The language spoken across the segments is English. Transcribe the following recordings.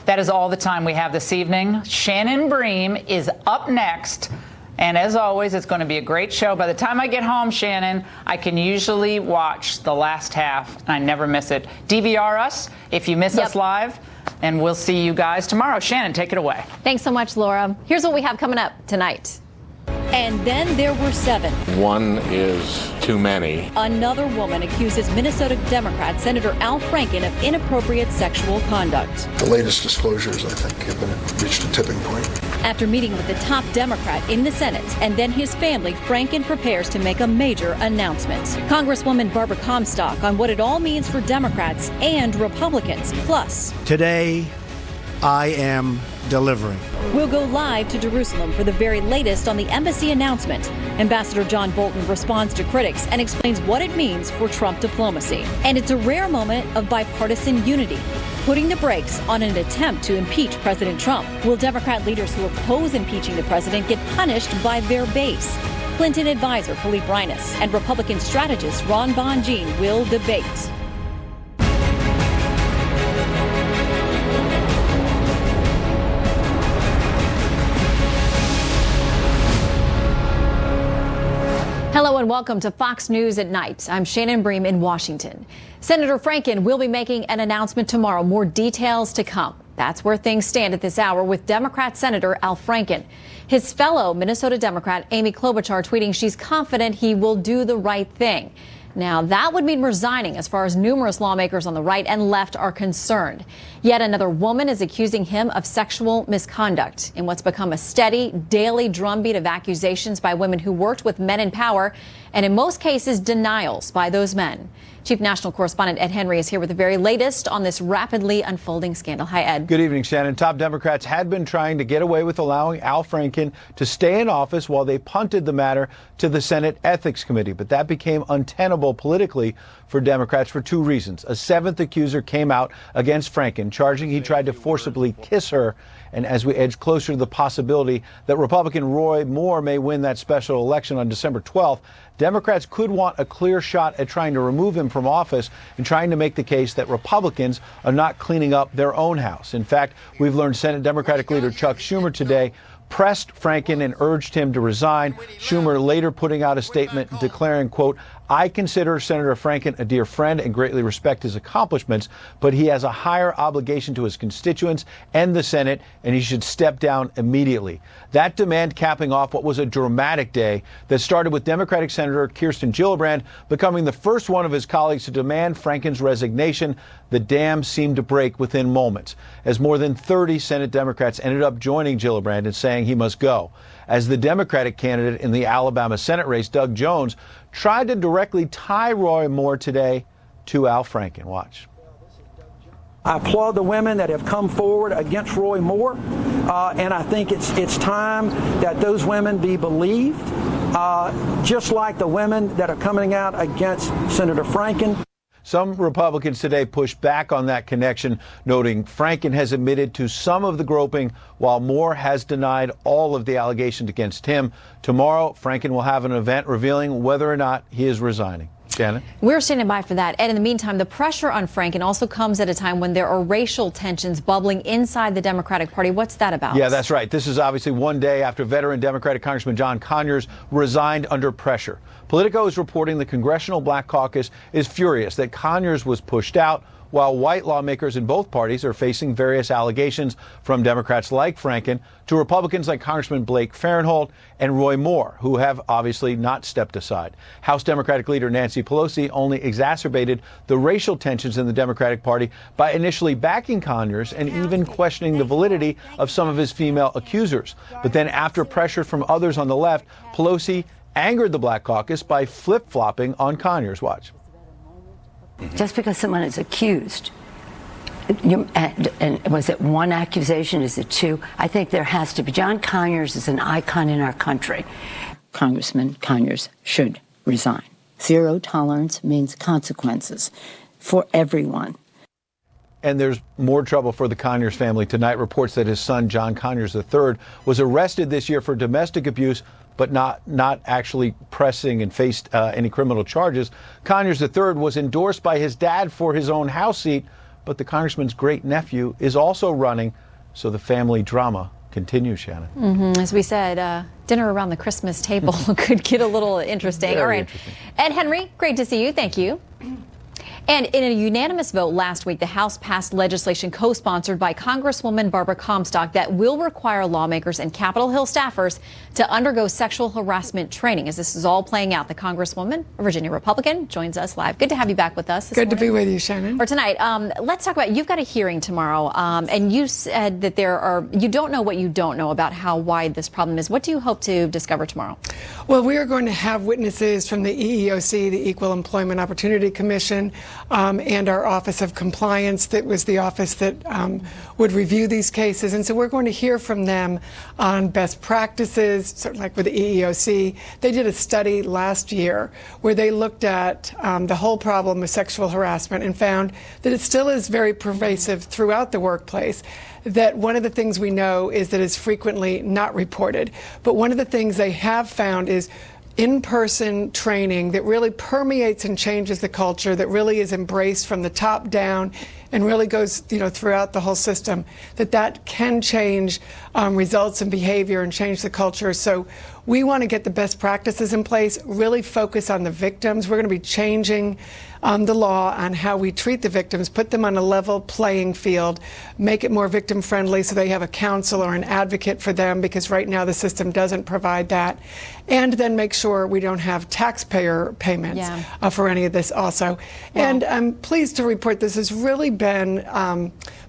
That is all the time we have this evening. Shannon Bream is up next. And as always, it's going to be a great show. By the time I get home, Shannon, I can usually watch the last half, and I never miss it. DVR us if you miss us live, and we'll see you guys tomorrow. Shannon, take it away. Thanks so much, Laura. Here's what we have coming up tonight. And then there were 7. One is too many. Another woman accuses Minnesota Democrat Senator Al Franken of inappropriate sexual conduct. The latest disclosures, I think, have reached a tipping point. After meeting with the top Democrat in the Senate and then his family, Franken prepares to make a major announcement. Congresswoman Barbara Comstock on what it all means for Democrats and Republicans. Plus, today, I am delivering. We'll go live to Jerusalem for the very latest on the embassy announcement. Ambassador John Bolton responds to critics and explains what it means for Trump diplomacy. And it's a rare moment of bipartisan unity, putting the brakes on an attempt to impeach President Trump. Will Democrat leaders who oppose impeaching the president get punished by their base? Clinton advisor Philippe Reines and Republican strategist Ron Bonjean will debate. Hello and welcome to Fox News at Night. I'm Shannon Bream in Washington. Senator Franken will be making an announcement tomorrow. More details to come. That's where things stand at this hour with Democrat Senator Al Franken. His fellow Minnesota Democrat Amy Klobuchar tweeting she's confident he will do the right thing. Now, that would mean resigning as far as numerous lawmakers on the right and left are concerned. Yet another woman is accusing him of sexual misconduct in what's become a steady, daily drumbeat of accusations by women who worked with men in power, and in most cases, denials by those men. Chief National Correspondent Ed Henry is here with the very latest on this rapidly unfolding scandal. Hi, Ed. Good evening, Shannon. Top Democrats had been trying to get away with allowing Al Franken to stay in office while they punted the matter to the Senate Ethics Committee. But that became untenable politically for Democrats for 2 reasons. A 7th accuser came out against Franken, charging he tried to forcibly kiss her. And as we edge closer to the possibility that Republican Roy Moore may win that special election on December 12th, Democrats could want a clear shot at trying to remove him from office and trying to make the case that Republicans are not cleaning up their own house. In fact, we've learned Senate Democratic leader Chuck Schumer today pressed Franken and urged him to resign. Schumer later putting out a statement declaring, quote, "I consider Senator Franken a dear friend and greatly respect his accomplishments, but he has a higher obligation to his constituents and the Senate, and he should step down immediately." That demand capping off what was a dramatic day that started with Democratic Senator Kirsten Gillibrand becoming the first one of his colleagues to demand Franken's resignation. The dam seemed to break within moments, as more than 30 Senate Democrats ended up joining Gillibrand and saying he must go. As the Democratic candidate in the Alabama Senate race, Doug Jones, tried to directly tie Roy Moore today to Al Franken. Watch. I applaud the women that have come forward against Roy Moore, and I think it's time that those women be believed, just like the women that are coming out against Senator Franken. Some Republicans today pushed back on that connection, noting Franken has admitted to some of the groping, while Moore has denied all of the allegations against him. Tomorrow, Franken will have an event revealing whether or not he is resigning. Shannon? We're standing by for that. And in the meantime, the pressure on Franken also comes at a time when there are racial tensions bubbling inside the Democratic Party. What's that about? Yeah, that's right. This is obviously one day after veteran Democratic Congressman John Conyers resigned under pressure. Politico is reporting the Congressional Black Caucus is furious that Conyers was pushed out, while white lawmakers in both parties are facing various allegations from Democrats like Franken to Republicans like Congressman Blake Farenthold and Roy Moore, who have obviously not stepped aside. House Democratic leader Nancy Pelosi only exacerbated the racial tensions in the Democratic Party by initially backing Conyers and even questioning the validity of some of his female accusers. But then after pressure from others on the left, Pelosi angered the Black Caucus by flip-flopping on Conyers. Watch. Just because someone is accused, and was it one accusation? Is it 2? I think there has to be. John Conyers is an icon in our country. Congressman Conyers should resign. Zero tolerance means consequences for everyone. And there's more trouble for the Conyers family. Tonight reports that his son, John Conyers III, was arrested this year for domestic abuse, but not actually pressing and faced any criminal charges. Conyers III was endorsed by his dad for his own House seat, but the congressman's great nephew is also running, so the family drama continues, Shannon. As we said, dinner around the Christmas table could get a little interesting. Very All right. interesting. Ed Henry, great to see you. Thank you. And in a unanimous vote last week, the House passed legislation co-sponsored by Congresswoman Barbara Comstock that will require lawmakers and Capitol Hill staffers to undergo sexual harassment training. As this is all playing out, the Congresswoman, a Virginia Republican, joins us live. Good to have you back with us this morning. Good to be with you, Shannon. Or tonight. Let's talk about, you've got a hearing tomorrow, and you said that you don't know what you don't know about how wide this problem is. What do you hope to discover tomorrow? Well, we are going to have witnesses from the EEOC, the Equal Employment Opportunity Commission, and our Office of Compliance, that was the office that would review these cases. And so we're going to hear from them on best practices, sort of like with the EEOC. They did a study last year where they looked at the whole problem of sexual harassment and found that it still is very pervasive throughout the workplace. That one of the things we know is that it's frequently not reported. But one of the things they have found is in-person training that really permeates and changes the culture, that really is embraced from the top down and really goes, throughout the whole system, that can change results and behavior and change the culture. So we want to get the best practices in place, really focus on the victims. We're going to be changing the law on how we treat the victims, put them on a level playing field, make it more victim friendly so they have a counsel or an advocate for them, because right now the system doesn't provide that. And then make sure we don't have taxpayer payments for any of this also. Wow. And I'm pleased to report this has really been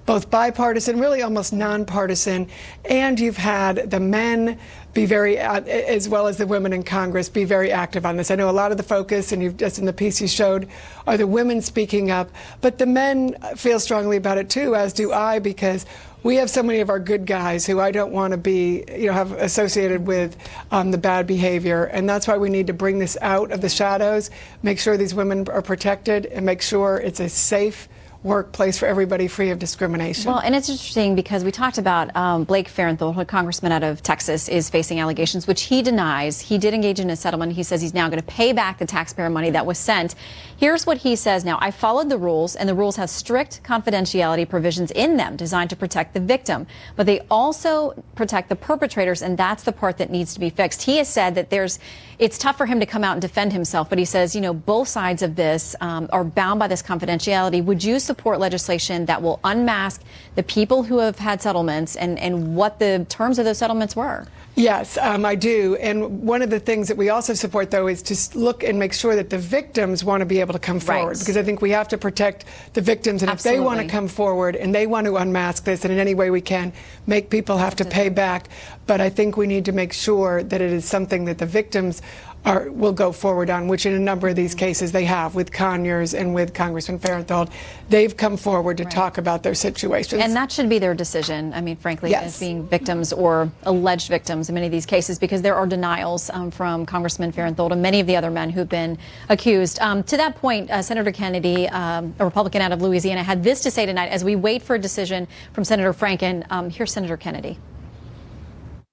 both bipartisan, really almost nonpartisan, and you've had the men be very, as well as the women in Congress, be very active on this. I know a lot of the focus, and you've just in the piece you showed, are the women speaking up, but the men feel strongly about it too, as do I, because we have so many of our good guys who I don't want to be, have associated with the bad behavior, and that's why we need to bring this out of the shadows, make sure these women are protected, and make sure it's a safe workplace for everybody, free of discrimination. Well, and it's interesting because we talked about Blake Farenthold, a congressman out of Texas, is facing allegations, which he denies. He did engage in a settlement. He says he's now going to pay back the taxpayer money that was sent. Here's what he says now. I followed the rules, and the rules have strict confidentiality provisions in them designed to protect the victim. But they also protect the perpetrators, and that's the part that needs to be fixed. He has said that it's tough for him to come out and defend himself, but he says, both sides of this are bound by this confidentiality. Would you support legislation that will unmask the people who have had settlements and what the terms of those settlements were? Yes, I do. And one of the things that we also support, though, is to look and make sure that the victims want to be able to come forward, because I think we have to protect the victims. And Absolutely. If they want to come forward and they want to unmask this, and in any way we can make people have to pay back. But I think we need to make sure that it is something that the victims will go forward on, which in a number of these cases they have, with Conyers and with Congressman Farenthold. They've come forward to talk about their situations. And that should be their decision, I mean, frankly, as being victims or alleged victims in many of these cases, because there are denials from Congressman Farenthold and many of the other men who've been accused. To that point, Senator Kennedy, a Republican out of Louisiana, had this to say tonight as we wait for a decision from Senator Franken. Here's Senator Kennedy.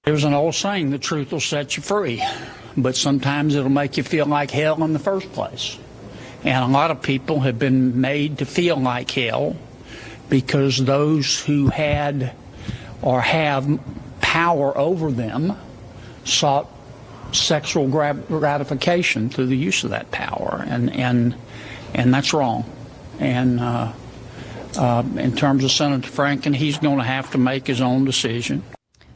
There's an old saying, the truth will set you free, but sometimes it'll make you feel like hell in the first place. And a lot of people have been made to feel like hell because those who had or have power over them sought sexual gratification through the use of that power, and that's wrong. And in terms of Senator Franken, he's going to have to make his own decision.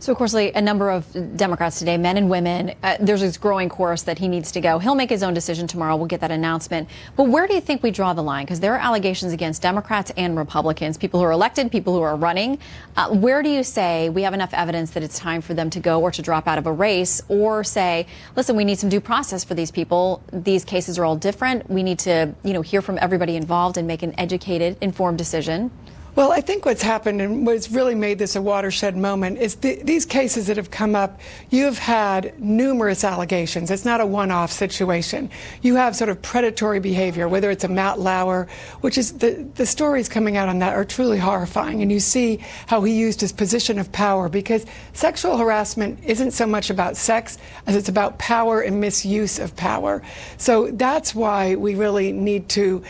So, of course, a number of Democrats today, men and women, there's this growing chorus that he needs to go. He'll make his own decision tomorrow. We'll get that announcement. But where do you think we draw the line? Because there are allegations against Democrats and Republicans, people who are elected, people who are running. Where do you say we have enough evidence that it's time for them to go or to drop out of a race, or say, listen, we need some due process for these people. These cases are all different. We need to, hear from everybody involved and make an educated, informed decision. Well, I think what's happened and what's really made this a watershed moment is these cases that have come up, you've had numerous allegations. It's not a one-off situation. You have sort of predatory behavior, whether it's a Matt Lauer, which is the stories coming out on that are truly horrifying. And you see how he used his position of power, because sexual harassment isn't so much about sex as it's about power and misuse of power. So that's why we really need to,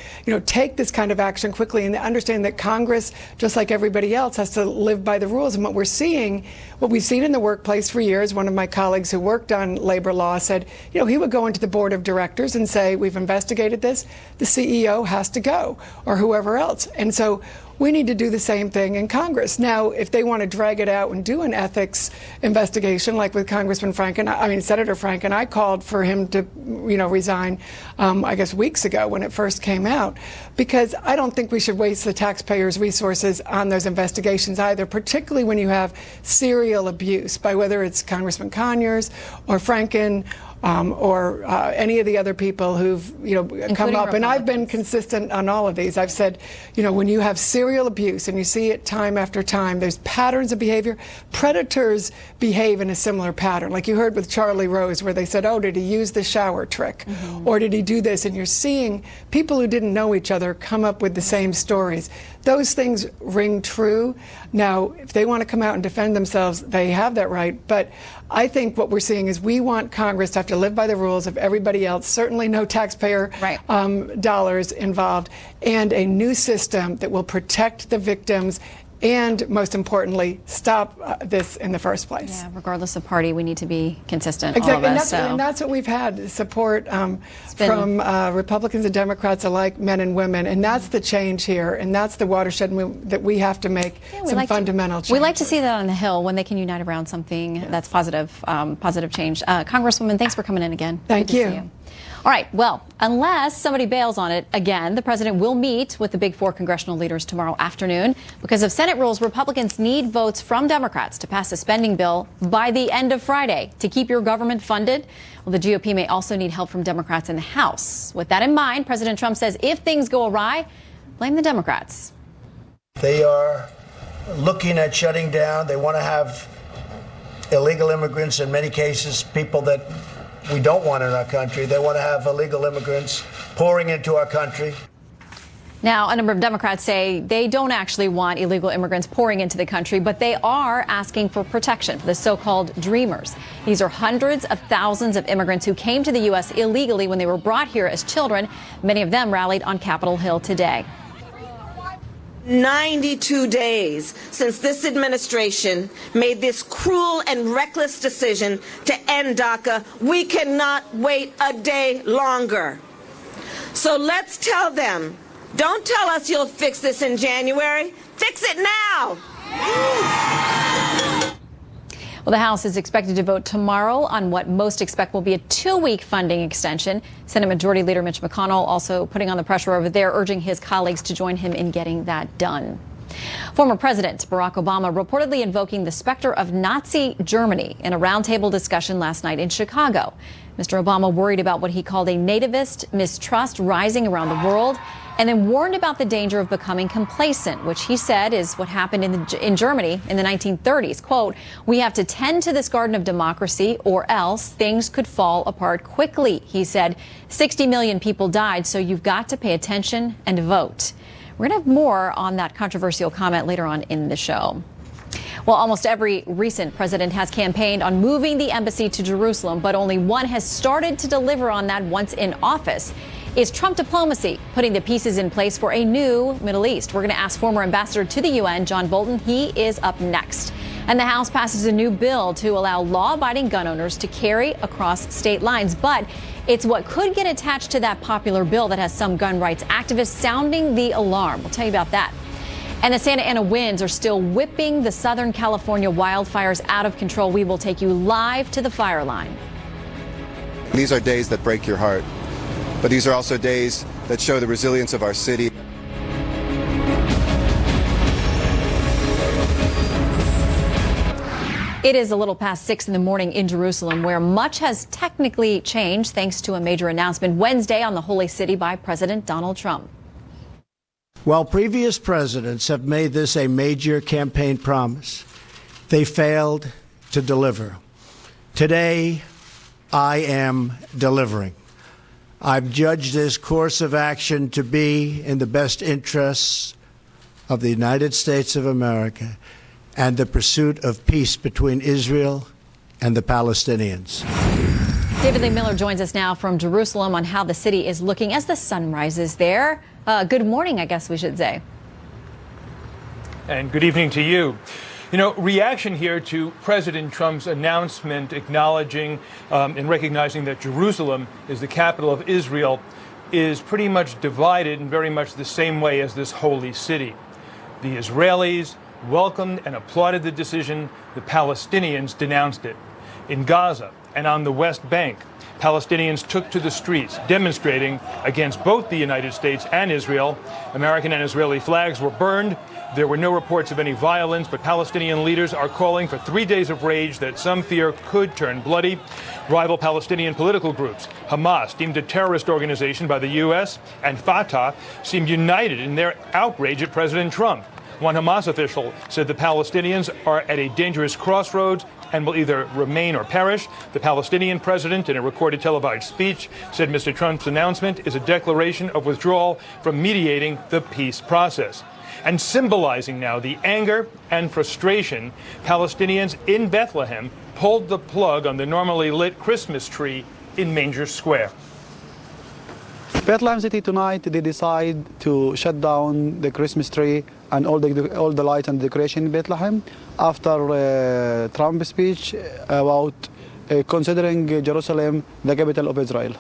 take this kind of action quickly and understand that Congress, just like everybody else, has to live by the rules. And what we've seen in the workplace for years, one of my colleagues who worked on labor law said, he would go into the board of directors and say, we've investigated this, the CEO has to go, or whoever else. And so we need to do the same thing in Congress. Now, if they want to drag it out and do an ethics investigation, like with Senator Franken, I called for him to, resign, I guess weeks ago when it first came out, because I don't think we should waste the taxpayers' resources on those investigations either, particularly when you have serial abuse by whether it's Congressman Conyers or Franken, or any of the other people who've come up. And I've been consistent on all of these. I've said, when you have serial abuse and you see it time after time, there's patterns of behavior. Predators behave in a similar pattern, like you heard with Charlie Rose, where they said, oh, did he use the shower trick, or did he do this? And you're seeing people who didn't know each other come up with the same stories. Those things ring true. Now, if they want to come out and defend themselves, they have that right. But I think what we're seeing is we want Congress to have to live by the rules of everybody else, certainly no taxpayer dollars involved, and a new system that will protect the victims and, most importantly, stop this in the first place. Yeah, regardless of party, we need to be consistent. Exactly, all of us, and that's what we've had, support from Republicans and Democrats alike, men and women, and that's the change here, and that's the watershed that we have to make some fundamental change. We like to see that on the Hill, when they can unite around something that's positive change. Congresswoman, thanks for coming in again. Thank you. Good to see you. All right, well, unless somebody bails on it again, the president will meet with the big four congressional leaders tomorrow afternoon. Because of Senate rules, Republicans need votes from Democrats to pass a spending bill by the end of Friday to keep your government funded. Well, the GOP may also need help from Democrats in the House. With that in mind, President Trump says if things go awry, blame the Democrats. They are looking at shutting down. They want to have illegal immigrants, in many cases, people that we don't want in our country. They want to have illegal immigrants pouring into our country. Now, a number of Democrats say they don't actually want illegal immigrants pouring into the country, but they are asking for protection for the so-called Dreamers. These are hundreds of thousands of immigrants who came to the U.S. illegally when they were brought here as children. Many of them rallied on Capitol Hill today. 92 days since this administration made this cruel and reckless decision to end DACA. We cannot wait a day longer. So let's tell them, don't tell us you'll fix this in January. Fix it now. Well, the House is expected to vote tomorrow on what most expect will be a 2-week funding extension. Senate Majority Leader Mitch McConnell also putting on the pressure over there, urging his colleagues to join him in getting that done. Former President Barack Obama reportedly invoking the specter of Nazi Germany in a roundtable discussion last night in Chicago. Mr. Obama worried about what he called a nativist mistrust rising around the world, and then warned about the danger of becoming complacent, which he said is what happened in Germany in the 1930s. Quote, "We have to tend to this garden of democracy or else things could fall apart quickly," he said. 60 million people died, so you've got to pay attention and vote. We're going to have more on that controversial comment later on in the show. Well, almost every recent president has campaigned on moving the embassy to Jerusalem, but only one has started to deliver on that once in office. Is Trump diplomacy putting the pieces in place for a new Middle East? We're going to ask former ambassador to the UN, John Bolton. He is up next. And the House passes a new bill to allow law-abiding gun owners to carry across state lines. But it's what could get attached to that popular bill that has some gun rights activists sounding the alarm. We'll tell you about that. And the Santa Ana winds are still whipping the Southern California wildfires out of control. We will take you live to the fire line. These are days that break your heart, but these are also days that show the resilience of our city. It is a little past 6 in the morning in Jerusalem, where much has technically changed thanks to a major announcement Wednesday on the Holy City by President Donald Trump. While previous presidents have made this a major campaign promise, they failed to deliver. Today, I am delivering. I've judged this course of action to be in the best interests of the United States of America and the pursuit of peace between Israel and the Palestinians. David Lee Miller joins us now from Jerusalem on how the city is looking as the sun rises there. Good morning, I guess we should say. And good evening to you. You know, reaction here to President Trump's announcement acknowledging and recognizing that Jerusalem is the capital of Israel is pretty much divided in very much the same way as this holy city. The Israelis welcomed and applauded the decision. The Palestinians denounced it. In Gaza and on the West Bank, Palestinians took to the streets, demonstrating against both the United States and Israel. American and Israeli flags were burned. There were no reports of any violence, but Palestinian leaders are calling for 3 days of rage that some fear could turn bloody. Rival Palestinian political groups, Hamas, deemed a terrorist organization by the U.S., and Fatah, seemed united in their outrage at President Trump. One Hamas official said the Palestinians are at a dangerous crossroads and will either remain or perish. The Palestinian president, in a recorded televised speech, said Mr. Trump's announcement is a declaration of withdrawal from mediating the peace process. And symbolizing now the anger and frustration, Palestinians in Bethlehem pulled the plug on the normally lit Christmas tree in Manger Square. Bethlehem City tonight, they decide to shut down the Christmas tree and all the lights and decoration in Bethlehem after Trump's speech about considering Jerusalem the capital of Israel.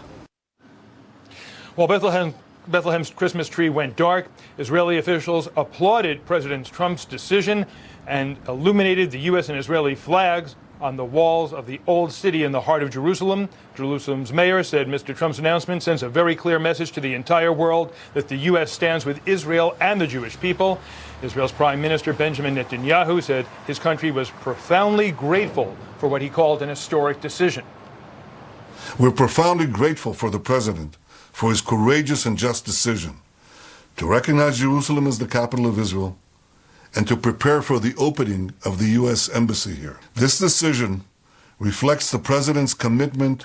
Well, Bethlehem's Christmas tree went dark. Israeli officials applauded President Trump's decision and illuminated the U.S. and Israeli flags on the walls of the old city in the heart of Jerusalem. Jerusalem's mayor said Mr. Trump's announcement sends a very clear message to the entire world that the U.S. stands with Israel and the Jewish people. Israel's Prime Minister Benjamin Netanyahu said his country was profoundly grateful for what he called an historic decision. We're profoundly grateful for the president for his courageous and just decision to recognize Jerusalem as the capital of Israel and to prepare for the opening of the U.S. Embassy here. This decision reflects the president's commitment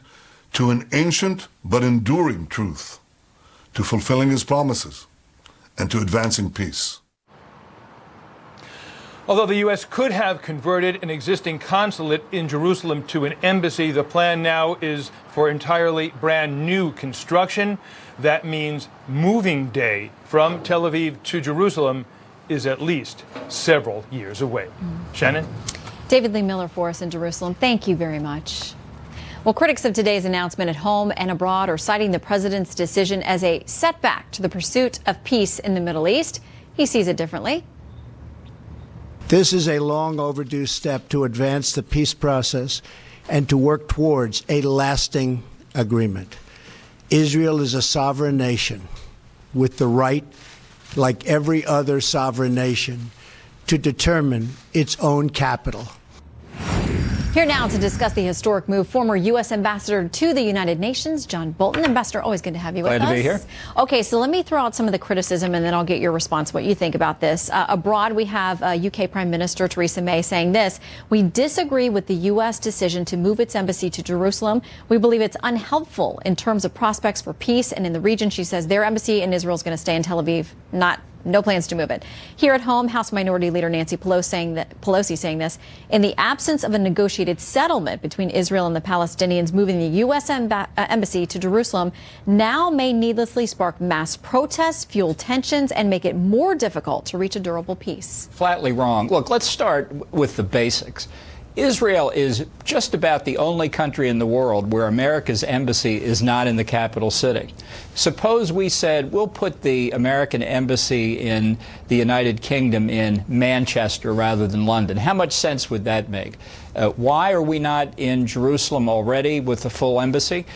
to an ancient but enduring truth, to fulfilling his promises, and to advancing peace. Although the U.S. could have converted an existing consulate in Jerusalem to an embassy, the plan now is for entirely brand new construction. That means moving day from Tel Aviv to Jerusalem is at least several years away. Shannon? David Lee Miller for us in Jerusalem. Thank you very much. Well, critics of today's announcement at home and abroad are citing the president's decision as a setback to the pursuit of peace in the Middle East. He sees it differently. This is a long overdue step to advance the peace process and to work towards a lasting agreement. Israel is a sovereign nation with the right, like every other sovereign nation, to determine its own capital. Here now to discuss the historic move, former U.S. Ambassador to the United Nations, John Bolton. Ambassador, always good to have you with us. Glad to be here. Okay, so let me throw out some of the criticism and then I'll get your response, what you think about this. Abroad, we have UK Prime Minister Theresa May saying this: we disagree with the U.S. decision to move its embassy to Jerusalem. We believe it's unhelpful in terms of prospects for peace. And in the region, she says their embassy in Israel is going to stay in Tel Aviv, no plans to move it. Here at home, House Minority Leader Nancy Pelosi saying this: in the absence of a negotiated settlement between Israel and the Palestinians, moving the U.S. embassy to Jerusalem now may needlessly spark mass protests, fuel tensions, and make it more difficult to reach a durable peace. Flatly wrong. Look, let's start with the basics. Israel is just about the only country in the world where America's embassy is not in the capital city. Suppose we said we'll put the American embassy in the United Kingdom in Manchester rather than London. How much sense would that make? Why are we not in Jerusalem already with the full embassy?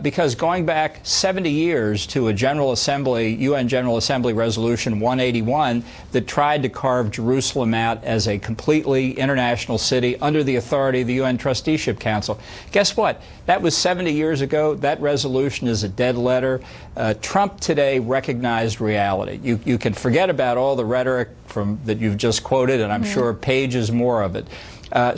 Because going back 70 years to a General Assembly, UN General Assembly Resolution 181 that tried to carve Jerusalem out as a completely international city under the authority of the UN Trusteeship Council. Guess what? That was 70 years ago. That resolution is a dead letter. Trump today recognized reality. You can forget about all the rhetoric that you've just quoted, and I'm sure pages more of it.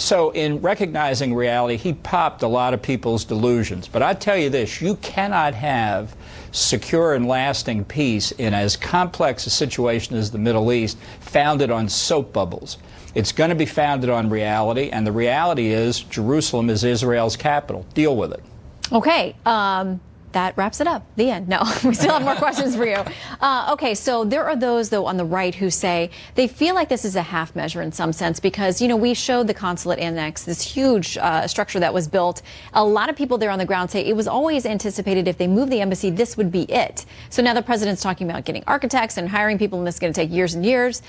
So in recognizing reality, he popped a lot of people's delusions. But I tell you this, you cannot have secure and lasting peace in as complex a situation as the Middle East founded on soap bubbles. It's going to be founded on reality, and the reality is Jerusalem is Israel's capital. Deal with it. Okay. That wraps it up. The end. No, we still have more questions for you. Okay, so there are those, though, on the right who say they feel like this is a half measure in some sense because, you know, we showed the consulate annex, this huge structure that was built. A lot of people there on the ground say it was always anticipated if they moved the embassy, this would be it. So now the president's talking about getting architects and hiring people, and this is going to take years and years.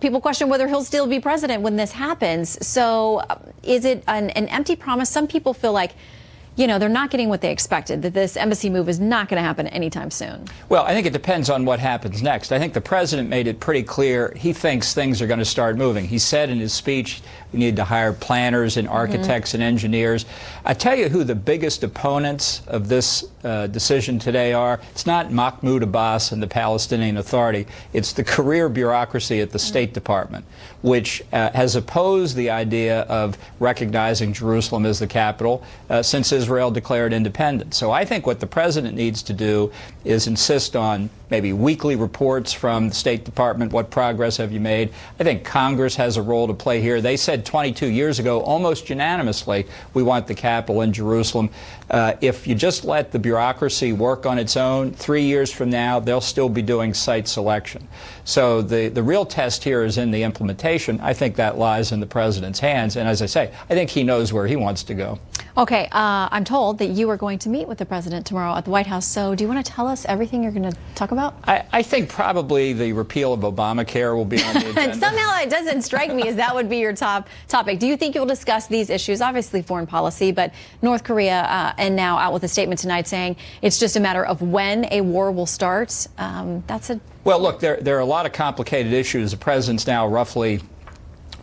People question whether he'll still be president when this happens. So is it an empty promise? Some people feel like, you know, they're not getting what they expected, that this embassy move is not going to happen anytime soon. Well, I think it depends on what happens next. I think the president made it pretty clear he thinks things are going to start moving. He said in his speech we need to hire planners and architects and engineers. I tell you who the biggest opponents of this decision today are. It's not Mahmoud Abbas and the Palestinian Authority. It's the career bureaucracy at the State Department, which has opposed the idea of recognizing Jerusalem as the capital since Israel declared independence. So I think what the president needs to do is insist on maybe weekly reports from the State Department. What progress have you made? I think Congress has a role to play here. They said 22 years ago, almost unanimously, we want the capital in Jerusalem. If you just let the bureaucracy work on its own, 3 years from now, they'll still be doing site selection. So the real test here is in the implementation. I think that lies in the president's hands. And as I say, I think he knows where he wants to go. Okay, I'm told that you are going to meet with the president tomorrow at the White House. So do you want to tell us everything you're going to talk about? I think probably the repeal of Obamacare will be on the agenda. Somehow it doesn't strike me as that would be your top topic. Do you think you'll discuss these issues? Obviously foreign policy, but North Korea and now out with a statement tonight saying it's just a matter of when a war will start. Well, look, there are a lot of complicated issues. The president's now roughly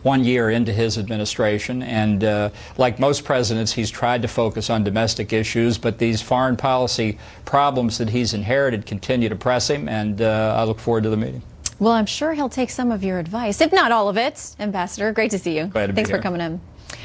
1 year into his administration, and like most presidents, he's tried to focus on domestic issues, but these foreign policy problems that he's inherited continue to press him, and I look forward to the meeting. Well, I'm sure he'll take some of your advice, if not all of it. Ambassador, great to see you. Glad to be Thanks here. for coming in.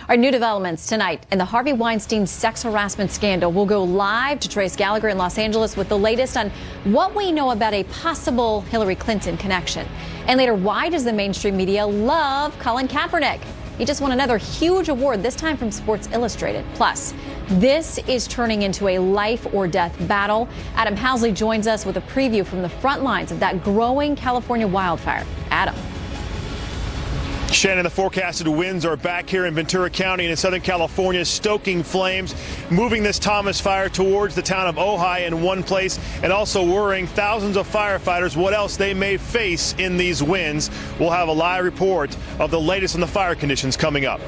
Our new developments tonight in the Harvey Weinstein sex harassment scandal. We'll go live to Trace Gallagher in Los Angeles with the latest on what we know about a possible Hillary Clinton connection. And later, why does the mainstream media love Colin Kaepernick? He just won another huge award, this time from Sports Illustrated. Plus, this is turning into a life or death battle. Adam Housley joins us with a preview from the front lines of that growing California wildfire. Adam. Shannon, the forecasted winds are back here in Ventura County and in Southern California, stoking flames, moving this Thomas fire towards the town of Ojai in one place, and also worrying thousands of firefighters what else they may face in these winds. We'll have a live report of the latest on the fire conditions coming up.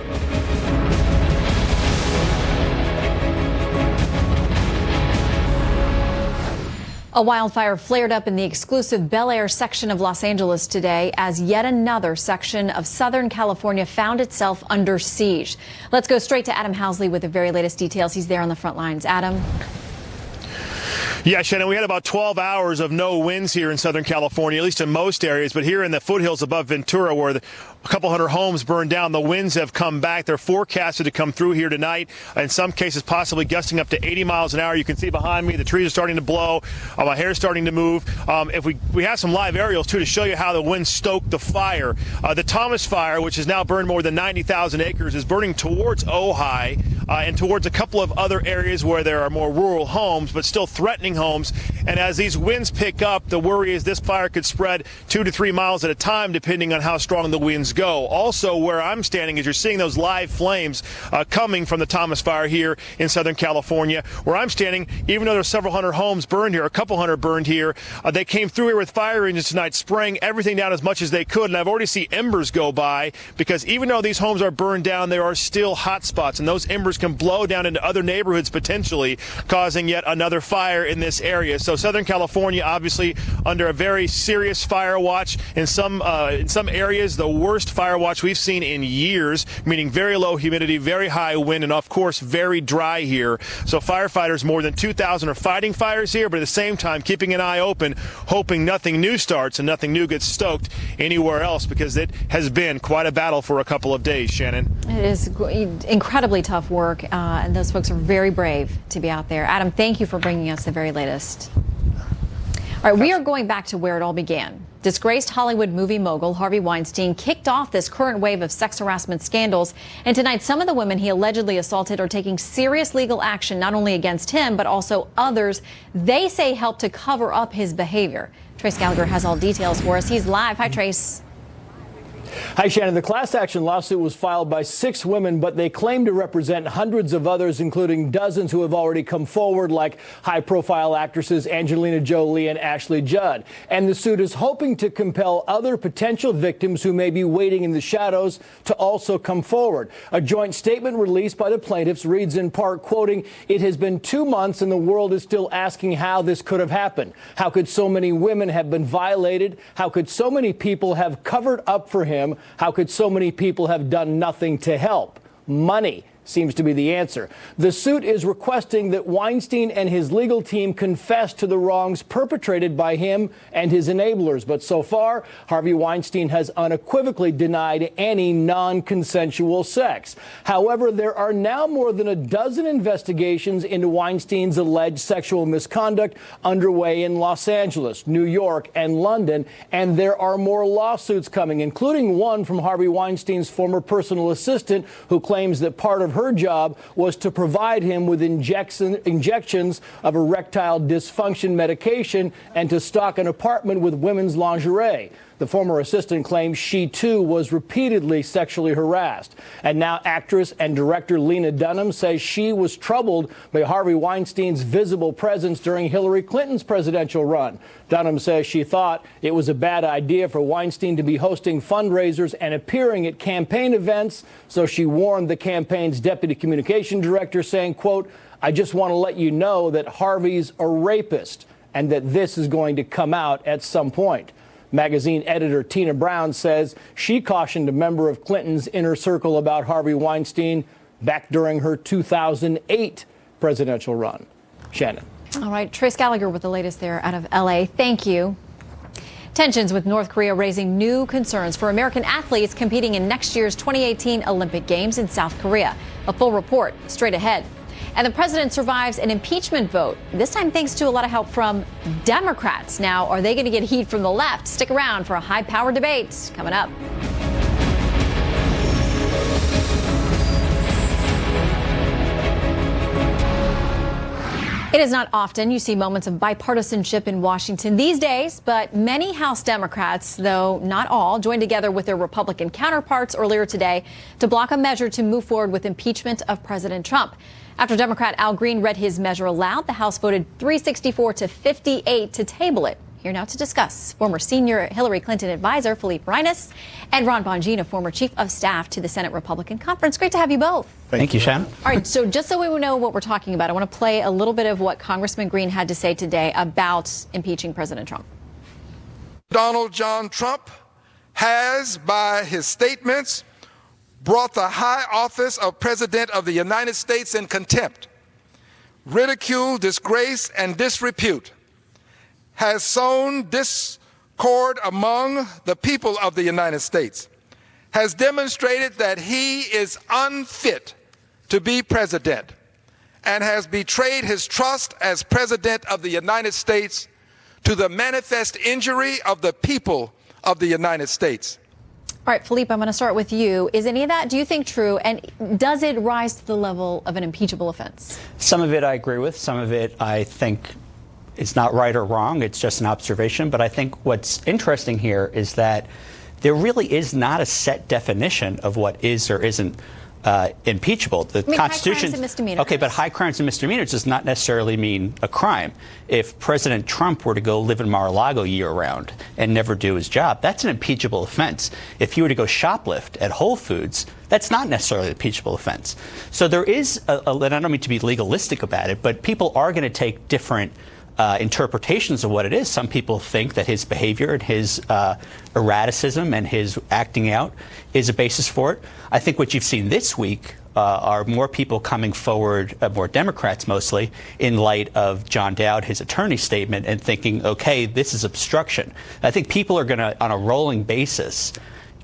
A wildfire flared up in the exclusive Bel Air section of Los Angeles today as yet another section of Southern California found itself under siege. Let's go straight to Adam Housley with the very latest details. He's there on the front lines. Adam. Yeah, Shannon, we had about 12 hours of no winds here in Southern California, at least in most areas. But here in the foothills above Ventura, where a couple hundred homes burned down, the winds have come back. They're forecasted to come through here tonight, in some cases possibly gusting up to 80 miles an hour. You can see behind me the trees are starting to blow. My hair is starting to move. If we have some live aerials, too, to show you how the wind stoked the fire. The Thomas fire, which has now burned more than 90,000 acres, is burning towards Ojai. and towards a couple of other areas where there are more rural homes, but still threatening homes. And as these winds pick up, the worry is this fire could spread 2 to 3 miles at a time, depending on how strong the winds go. Also, where I'm standing is you're seeing those live flames coming from the Thomas Fire here in Southern California. Where I'm standing, even though there's several hundred homes burned here, a couple hundred burned here, they came through here with fire engines tonight, spraying everything down as much as they could. And I've already seen embers go by, because even though these homes are burned down, there are still hot spots, and those embers can blow down into other neighborhoods, potentially causing yet another fire in this area. So Southern California obviously under a very serious fire watch. In some areas, the worst fire watch we've seen in years, meaning very low humidity, very high wind, and of course very dry here. So firefighters, more than 2,000, are fighting fires here, but at the same time keeping an eye open, hoping nothing new starts and nothing new gets stoked anywhere else, because it has been quite a battle for a couple of days, Shannon. It is incredibly tough work, and those folks are very brave to be out there. Adam, thank you for bringing us the very latest. All right, we are going back to where it all began. Disgraced Hollywood movie mogul Harvey Weinstein kicked off this current wave of sex harassment scandals. And tonight, some of the women he allegedly assaulted are taking serious legal action, not only against him, but also others they say helped to cover up his behavior. Trace Gallagher has all details for us. He's live. Hi, Trace. Hi, Shannon. The class action lawsuit was filed by 6 women, but they claim to represent hundreds of others, including dozens who have already come forward, like high-profile actresses Angelina Jolie and Ashley Judd. And the suit is hoping to compel other potential victims who may be waiting in the shadows to also come forward. A joint statement released by the plaintiffs reads in part, quoting, "It has been 2 months and the world is still asking how this could have happened. How could so many women have been violated? How could so many people have covered up for him? How could so many people have done nothing to help? Money seems to be the answer." The suit is requesting that Weinstein and his legal team confess to the wrongs perpetrated by him and his enablers. But so far, Harvey Weinstein has unequivocally denied any non-consensual sex. However, there are now more than a dozen investigations into Weinstein's alleged sexual misconduct underway in Los Angeles, New York, and London. And there are more lawsuits coming, including one from Harvey Weinstein's former personal assistant, who claims that part of her job was to provide him with injections of erectile dysfunction medication and to stock an apartment with women's lingerie. The former assistant claims she, too, was repeatedly sexually harassed. And now actress and director Lena Dunham says she was troubled by Harvey Weinstein's visible presence during Hillary Clinton's presidential run. Dunham says she thought it was a bad idea for Weinstein to be hosting fundraisers and appearing at campaign events, so she warned the campaign's deputy communication director, saying, quote, "I just want to let you know that Harvey's a rapist and that this is going to come out at some point." Magazine editor Tina Brown says she cautioned a member of Clinton's inner circle about Harvey Weinstein back during her 2008 presidential run. Shannon. All right, Trace Gallagher with the latest there out of L.A. Thank you. Tensions with North Korea raising new concerns for American athletes competing in next year's 2018 Olympic Games in South Korea. A full report straight ahead. And the president survives an impeachment vote, this time thanks to a lot of help from Democrats. Now, are they going to get heat from the left? Stick around for a high-powered debate coming up. It is not often you see moments of bipartisanship in Washington these days, but many House Democrats, though not all, joined together with their Republican counterparts earlier today to block a measure to move forward with impeachment of President Trump. After Democrat Al Green read his measure aloud, the House voted 364 to 58 to table it. Here now to discuss, former senior Hillary Clinton advisor Philippe Reines and Ron Bongino, former chief of staff to the Senate Republican Conference. Great to have you both. Thank you, Shannon. All right, so just so we know what we're talking about, I want to play a little bit of what Congressman Green had to say today about impeaching President Trump. Donald John Trump has, by his statements, brought the high office of President of the United States in contempt, ridicule, disgrace, and disrepute, has sown discord among the people of the United States, has demonstrated that he is unfit to be president, and has betrayed his trust as President of the United States to the manifest injury of the people of the United States. All right, Philippe, I'm going to start with you. Is any of that, do you think, true? And does it rise to the level of an impeachable offense? Some of it I agree with. Some of it I think is not right or wrong. It's just an observation. But I think what's interesting here is that there really is not a set definition of what is or isn't impeachable. The Constitution. High crimes and misdemeanors. Okay, but high crimes and misdemeanors does not necessarily mean a crime. If President Trump were to go live in Mar-a-Lago year-round and never do his job, that's an impeachable offense. If he were to go shoplift at Whole Foods, that's not necessarily an impeachable offense. So there is, and I don't mean to be legalistic about it, but people are going to take different interpretations of what it is. Some people think that his behavior and his erraticism and his acting out is a basis for it. I think what you've seen this week are more people coming forward, more Democrats mostly, in light of John Dowd, his attorney's statement, and thinking, okay, this is obstruction. I think people are going to, on a rolling basis,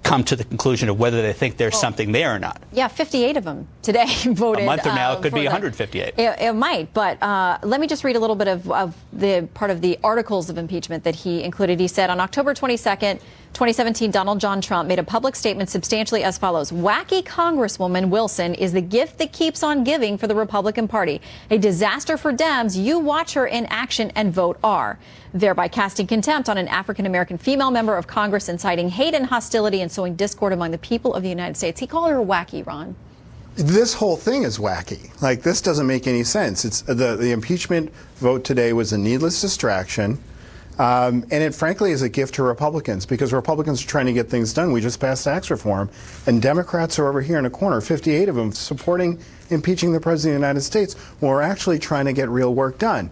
come to the conclusion of whether they think there's something there or not. Yeah, 58 of them today voted. A month from now, it could be 158. It might, but let me just read a little bit of the part of the articles of impeachment that he included. He said on October 22nd, 2017, Donald John Trump made a public statement substantially as follows. Wacky Congresswoman Wilson is the gift that keeps on giving for the Republican Party. A disaster for Dems. You watch her in action and vote R. Thereby casting contempt on an African-American female member of Congress, inciting hate and hostility and sowing discord among the people of the United States. He called her wacky, Ron. This whole thing is wacky. Like, this doesn't make any sense. It's the impeachment vote today was a needless distraction. And it frankly is a gift to Republicans because Republicans are trying to get things done. We just passed tax reform, and Democrats are over here in a corner, 58 of them, supporting impeaching the President of the United States when we're actually trying to get real work done.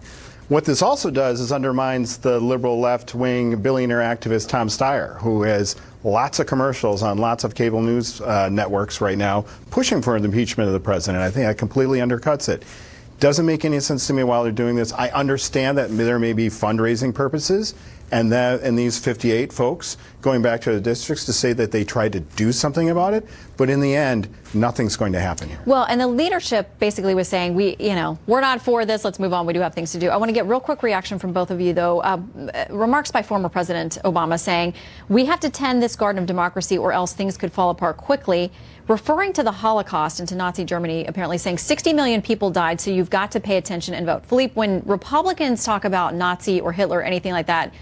What this also does is undermines the liberal left-wing billionaire activist Tom Steyer, who has lots of commercials on lots of cable news networks right now pushing for an impeachment of the president. I think that completely undercuts it. Doesn't make any sense to me while they're doing this. I understand that there may be fundraising purposes, and these 58 folks going back to the districts to say that they tried to do something about it, but in the end, nothing's going to happen here. Well, and the leadership basically was saying, we're not for this. Let's move on. We do have things to do. I want to get real quick reaction from both of you, though. Remarks by former President Obama saying, we have to tend this garden of democracy or else things could fall apart quickly. Referring to the Holocaust and to Nazi Germany, apparently saying 60 million people died, so you've got to pay attention and vote. Philippe, when Republicans talk about Nazi or Hitler or anything like that,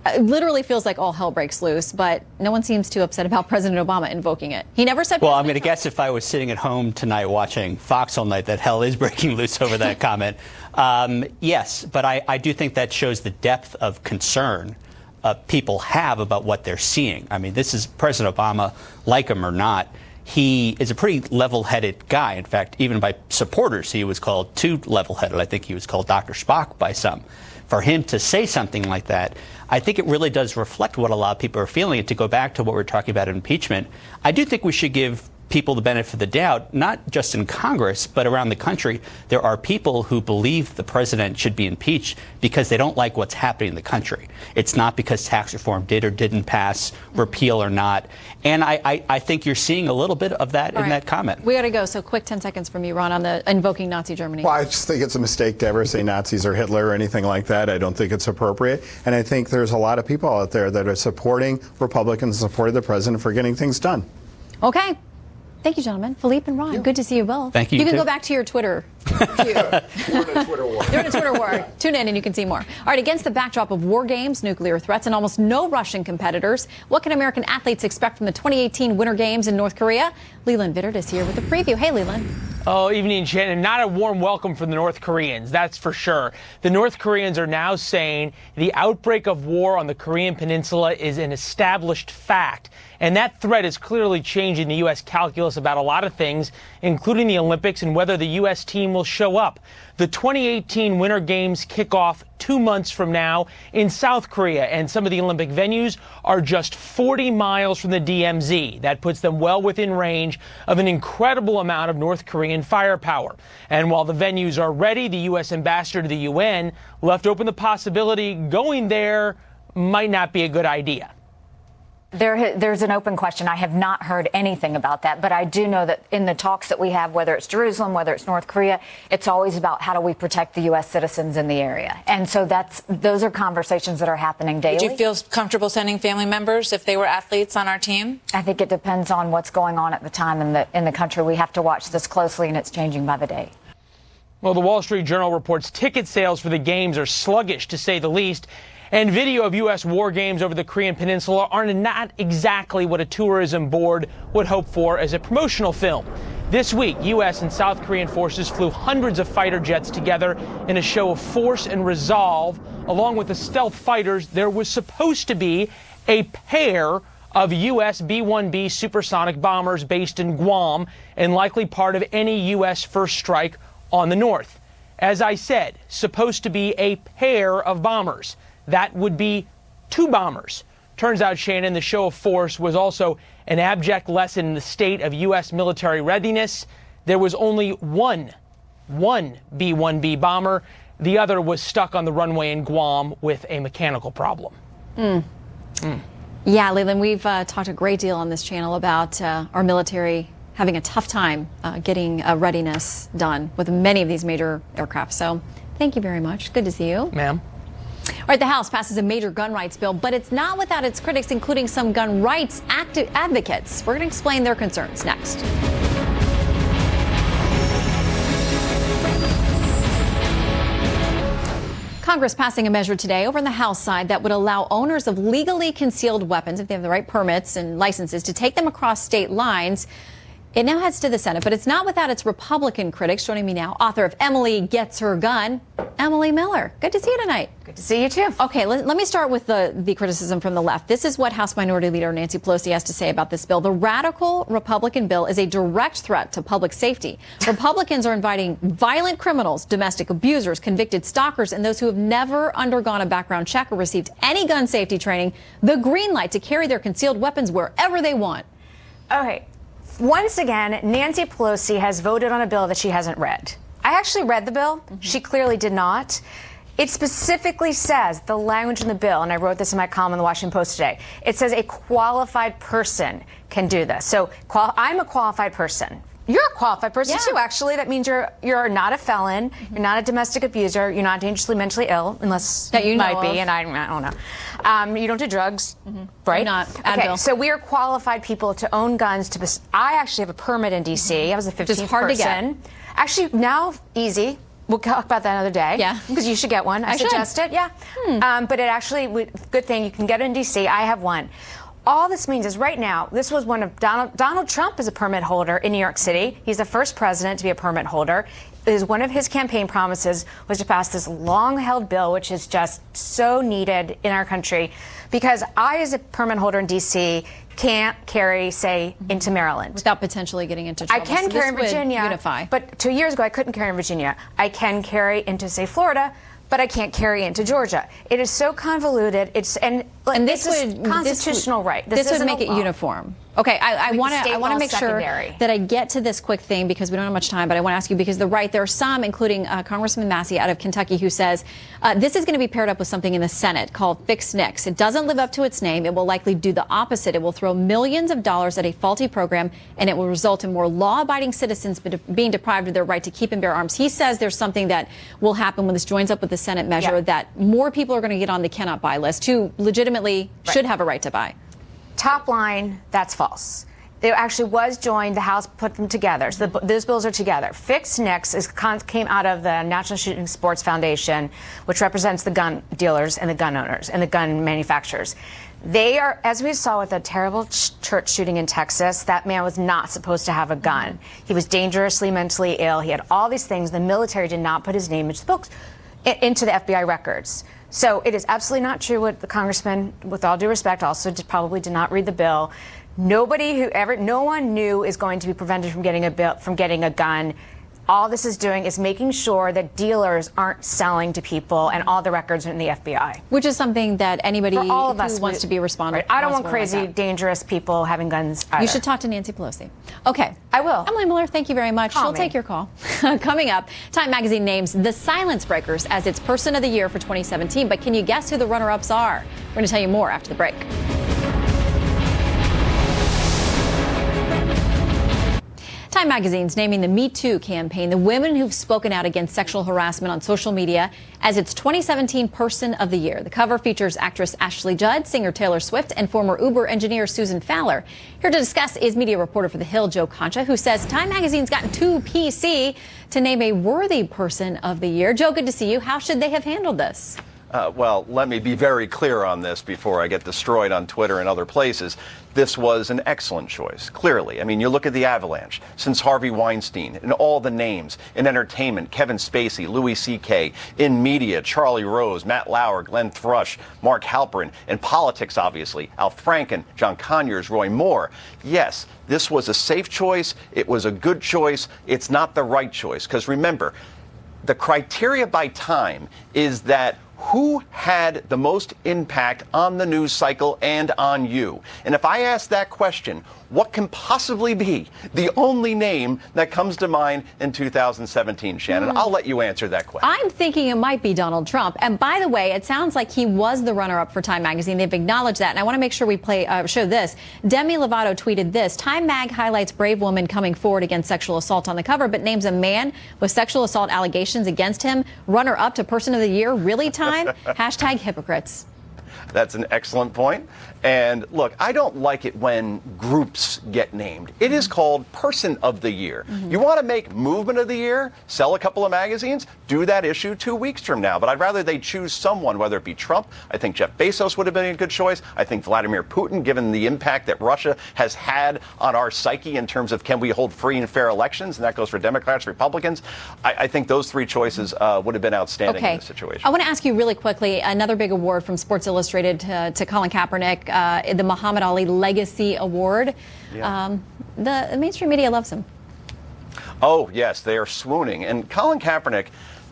it literally feels like all hell breaks loose, but no one seems too upset about President Obama invoking it. He never said. Well, I'm going to guess if I was sitting at home tonight watching Fox all night that hell is breaking loose over that comment. Yes, but I do think that shows the depth of concern people have about what they're seeing. I mean, this is President Obama, like him or not. He is a pretty level-headed guy. In fact, even by supporters, he was called too level-headed. I think he was called Dr. Spock by some. For him to say something like that, I think it really does reflect what a lot of people are feeling. And to go back to what we're talking about in impeachment, I do think we should give people the benefit of the doubt, not just in Congress, but around the country. There are people who believe the president should be impeached because they don't like what's happening in the country. It's not because tax reform did or didn't pass, repeal or not. And I think you're seeing a little bit of that in that comment. We got to go. So quick 10 seconds from you, Ron, on the invoking Nazi Germany. Well, I just think it's a mistake to ever say Nazis or Hitler or anything like that. I don't think it's appropriate. And I think there's a lot of people out there that are supporting Republicans, supporting the president for getting things done. Okay. Thank you, gentlemen. Philippe and Ron, good to see you both. Thank you. You can go back to your Twitter. We're in a Twitter war. You're in a Twitter war. Tune in and you can see more. All right, against the backdrop of war games, nuclear threats, and almost no Russian competitors, what can American athletes expect from the 2018 Winter Games in North Korea? Leland Vittert is here with a preview. Hey, Leland. Oh, evening, Shannon. Not a warm welcome from the North Koreans, that's for sure. The North Koreans are now saying the outbreak of war on the Korean Peninsula is an established fact. And that threat is clearly changing the U.S. calculus about a lot of things, including the Olympics and whether the U.S. team will show up. The 2018 Winter Games kick off 2 months from now in South Korea, and some of the Olympic venues are just 40 miles from the DMZ. That puts them well within range of an incredible amount of North Korean firepower. And while the venues are ready, the U.S. ambassador to the UN left open the possibility going there might not be a good idea. There's an open question. I have not heard anything about that, but I do know that in the talks that we have, whether it's Jerusalem, whether it's North Korea, it's always about how do we protect the U.S. citizens in the area. And so those are conversations that are happening daily. Would you feel comfortable sending family members if they were athletes on our team? I think it depends on what's going on at the time in the country. We have to watch this closely, and it's changing by the day. Well, the Wall Street Journal reports ticket sales for the games are sluggish, to say the least. And video of U.S. war games over the Korean Peninsula are not exactly what a tourism board would hope for as a promotional film. This week, U.S. and South Korean forces flew hundreds of fighter jets together in a show of force and resolve. Along with the stealth fighters, there was supposed to be a pair of U.S. B-1B supersonic bombers based in Guam and likely part of any U.S. first strike on the north. As I said, supposed to be a pair of bombers. That would be 2 bombers. Turns out, Shannon, the show of force was also an abject lesson in the state of U.S. military readiness. There was only one B-1B bomber. The other was stuck on the runway in Guam with a mechanical problem. Yeah, Leland, we've talked a great deal on this channel about our military having a tough time getting readiness done with many of these major aircraft. So thank you very much. Good to see you. Ma'am. All right, the House passes a major gun rights bill, but it's not without its critics, including some gun rights advocates. We're going to explain their concerns next. Congress passing a measure today over on the House side that would allow owners of legally concealed weapons, if they have the right permits and licenses, to take them across state lines. It now heads to the Senate, but it's not without its Republican critics. Joining me now, author of Emily Gets Her Gun, Emily Miller. Good to see you tonight. Good to see you, too. Okay, let me start with the criticism from the left. This is what House Minority Leader Nancy Pelosi has to say about this bill. The radical Republican bill is a direct threat to public safety. Republicans are inviting violent criminals, domestic abusers, convicted stalkers, and those who have never undergone a background check or received any gun safety training the green light to carry their concealed weapons wherever they want. Okay. Once again, Nancy Pelosi has voted on a bill that she hasn't read. I actually read the bill. She clearly did not. It specifically says, the language in the bill, and I wrote this in my column in the Washington Post today, it says a qualified person can do this. So I'm a qualified person. You're a qualified person, too, actually. That means you're not a felon, you're not a domestic abuser, you're not dangerously mentally ill, unless that you might know be, of. and I don't know. You don't do drugs, right? I'm not. Okay, Advil. so we are qualified people to own guns. I actually have a permit in D.C. I was the 15th Just hard person. to get. Actually, now, easy. We'll talk about that another day. Yeah. Because you should get one. I suggest it. Yeah. But it actually, good thing, you can get it in D.C. I have one. All this means is right now, this was one of Donald Trump is a permit holder in New York City. He's the first president to be a permit holder. One of his campaign promises was to pass this long-held bill, which is just so needed in our country, because I, as a permit holder in D.C., can't carry, say, into Maryland. Without potentially getting into trouble. I can carry in Virginia, unify. But 2 years ago I couldn't carry in Virginia. I can carry into, say, Florida, but I can't carry into Georgia. It is so convoluted. And this is constitutional right. This would make it uniform. Okay, I want to make sure that I get to this quick thing because we don't have much time, but I want to ask you because there are some, including Congressman Massey out of Kentucky, who says this is going to be paired up with something in the Senate called Fix NICS. It doesn't live up to its name. It will likely do the opposite. It will throw millions of dollars at a faulty program, and it will result in more law-abiding citizens being deprived of their right to keep and bear arms. He says there's something that will happen when this joins up with the Senate measure that more people are going to get on the cannot buy list who legitimately should have a right to buy. Top line, that's false. It actually was joined. The House put them together. So those bills are together. Fix NICS came out of the National Shooting Sports Foundation, which represents the gun dealers and the gun owners and the gun manufacturers. They are, as we saw with a terrible church shooting in Texas, that man was not supposed to have a gun. He was dangerously mentally ill. He had all these things. The military did not put his name into the books, into the FBI records. So it is absolutely not true what the congressman, with all due respect, also probably did not read the bill. No one new is going to be prevented from getting a gun. All this is doing is making sure that dealers aren't selling to people and all the records are in the FBI. Which is something that anybody who wants to be responsible. I don't want crazy, dangerous people having guns either. You should talk to Nancy Pelosi. Okay. I will. Emily Miller, thank you very much. She'll take your call. Coming up, Time Magazine names the Silence Breakers as its Person of the Year for 2017. But can you guess who the runner-ups are? We're going to tell you more after the break. Time Magazine's naming the Me Too campaign the women who've spoken out against sexual harassment on social media as its 2017 Person of the Year. The cover features actress Ashley Judd, singer Taylor Swift, and former Uber engineer Susan Fowler. Here to discuss is media reporter for The Hill, Joe Concha, who says Time Magazine's gotten too PC to name a worthy Person of the Year. Joe, good to see you. How should they have handled this? Well, let me be very clear on this before I get destroyed on Twitter and other places. This was an excellent choice, clearly. I mean, you look at the avalanche since Harvey Weinstein, and all the names in entertainment: Kevin Spacey, Louis C.K., in media, Charlie Rose, Matt Lauer, Glenn Thrush, Mark Halperin, in politics, obviously, Al Franken, John Conyers, Roy Moore. Yes, this was a safe choice. It was a good choice. It's not the right choice, because remember, the criteria by Time is that who had the most impact on the news cycle and on you? And if I ask that question, what can possibly be the only name that comes to mind in 2017, Shannon? I'll let you answer that question. I'm thinking it might be Donald Trump. And by the way, it sounds like he was the runner-up for Time Magazine. They've acknowledged that. And I want to make sure we show this. Demi Lovato tweeted this: Time Mag highlights brave woman coming forward against sexual assault on the cover, but names a man with sexual assault allegations against him runner-up to Person of the Year. Really, Time? Hashtag hypocrites. That's an excellent point. And look, I don't like it when groups get named. It is called Person of the Year. You want to make Movement of the Year, sell a couple of magazines, do that issue 2 weeks from now. But I'd rather they choose someone, whether it be Trump. I think Jeff Bezos would have been a good choice. I think Vladimir Putin, given the impact that Russia has had on our psyche in terms of can we hold free and fair elections, and that goes for Democrats, Republicans. I think those three choices would have been outstanding in this situation. I want to ask you really quickly, another big award from Sports Illustrated to Colin Kaepernick, the Muhammad Ali Legacy Award. Yeah. The mainstream media loves him. Oh, yes, they are swooning. And Colin Kaepernick,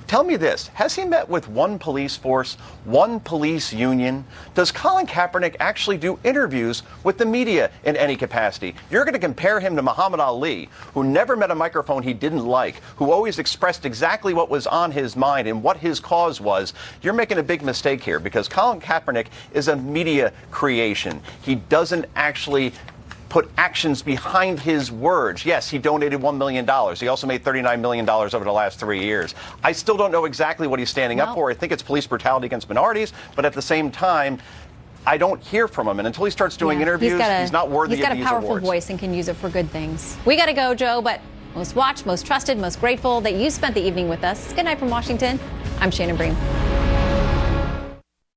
tell me this, has he met with one police force, one police union? Does Colin Kaepernick actually do interviews with the media in any capacity? You're going to compare him to Muhammad Ali, who never met a microphone he didn't like, who always expressed exactly what was on his mind and what his cause was. You're making a big mistake here, because Colin Kaepernick is a media creation. He doesn't actually put actions behind his words. Yes, he donated $1 million. He also made $39 million over the last 3 years. I still don't know exactly what he's standing up for. I think it's police brutality against minorities, but at the same time, I don't hear from him. And until he starts doing interviews, he's not worthy of these awards. He's got a powerful voice and can use it for good things. We got to go, Joe, but most watched, most trusted, most grateful that you spent the evening with us. Good night from Washington. I'm Shannon Bream.